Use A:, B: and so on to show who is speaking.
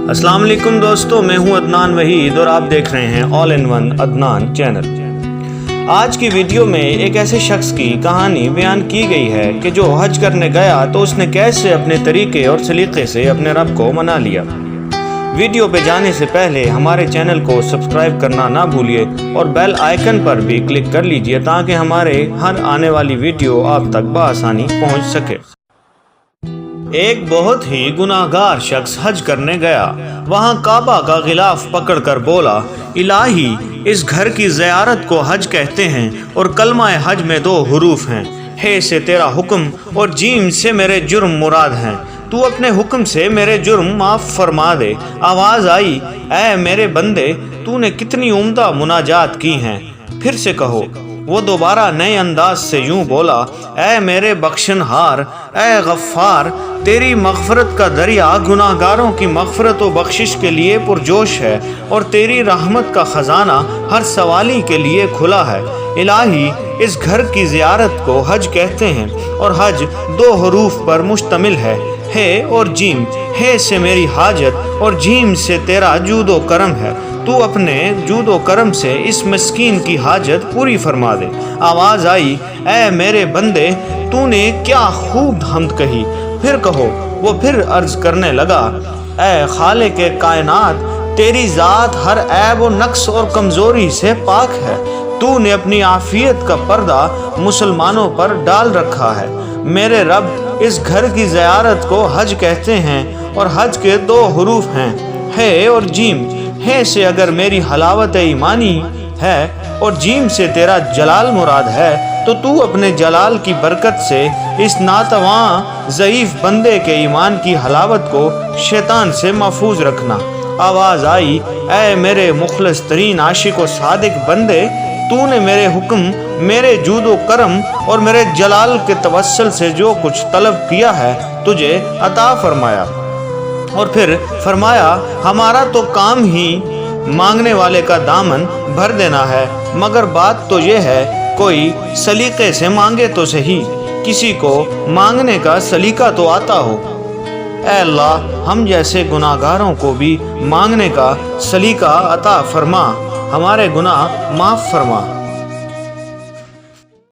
A: السلام علیکم دوستو، میں ہوں عدنان وحید اور آپ دیکھ رہے ہیں آل ان ون عدنان چینل۔ آج کی ویڈیو میں ایک ایسے شخص کی کہانی بیان کی گئی ہے کہ جو حج کرنے گیا تو اس نے کیسے اپنے طریقے اور سلیقے سے اپنے رب کو منا لیا۔ ویڈیو پہ جانے سے پہلے ہمارے چینل کو سبسکرائب کرنا نہ بھولیے اور بیل آئیکن پر بھی کلک کر لیجئے تاکہ ہمارے ہر آنے والی ویڈیو آپ تک بآسانی پہنچ سکے۔ ایک بہت ہی گناہگار شخص حج کرنے گیا۔ وہاں کعبہ کا غلاف پکڑ کر بولا، الہی، اس گھر کی زیارت کو حج کہتے ہیں اور کلمہ حج میں 2 حروف ہیں، ہے سے تیرا حکم اور جیم سے میرے جرم مراد ہیں، تو اپنے حکم سے میرے جرم معاف فرما دے۔ آواز آئی، اے میرے بندے، تو نے کتنی عمدہ مناجات کی ہیں، پھر سے کہو۔ وہ دوبارہ نئے انداز سے یوں بولا، اے میرے بخشن ہار، اے غفار، تیری مغفرت کا دریا گناہگاروں کی مغفرت و بخشش کے لیے پرجوش ہے اور تیری رحمت کا خزانہ ہر سوالی کے لیے کھلا ہے۔ الہی، اس گھر کی زیارت کو حج کہتے ہیں اور حج 2 حروف پر مشتمل ہے اور جیم۔ ہے سے میری حاجت اور جیم سے تیرا جود و کرم ہے، تو اپنے جود و کرم سے اس مسکین کی حاجت پوری فرما دے۔ آواز آئی، اے میرے بندے، تو نے کیا خوب حمد کہی، پھر کہو۔ وہ پھر عرض کرنے لگا، اے خالق کائنات، تیری ذات ہر عیب و نقص اور کمزوری سے پاک ہے، تو نے اپنی عافیت کا پردہ مسلمانوں پر ڈال رکھا ہے۔ میرے رب، اس گھر کی زیارت کو حج کہتے ہیں اور حج کے 2 حروف ہیں، ہے اور جیم۔ ہے سے اگر میری حلاوت ایمانی ہے اور جیم سے تیرا جلال مراد ہے تو اپنے جلال کی برکت سے اس ناتواں ضعیف بندے کے ایمان کی حلاوت کو شیطان سے محفوظ رکھنا۔ آواز آئی، اے میرے مخلص ترین عاشق و صادق بندے، تو نے میرے حکم، میرے جود و کرم اور میرے جلال کے توسل سے جو کچھ طلب کیا ہے تجھے عطا فرمایا۔ اور پھر فرمایا، ہمارا تو کام ہی مانگنے والے کا دامن بھر دینا ہے، مگر بات تو یہ ہے کوئی سلیقے سے مانگے تو صحیح، کسی کو مانگنے کا سلیقہ تو آتا ہو۔ اے اللہ، ہم جیسے گناہگاروں کو بھی مانگنے کا سلیقہ عطا فرما، ہمارے گناہ معاف فرما۔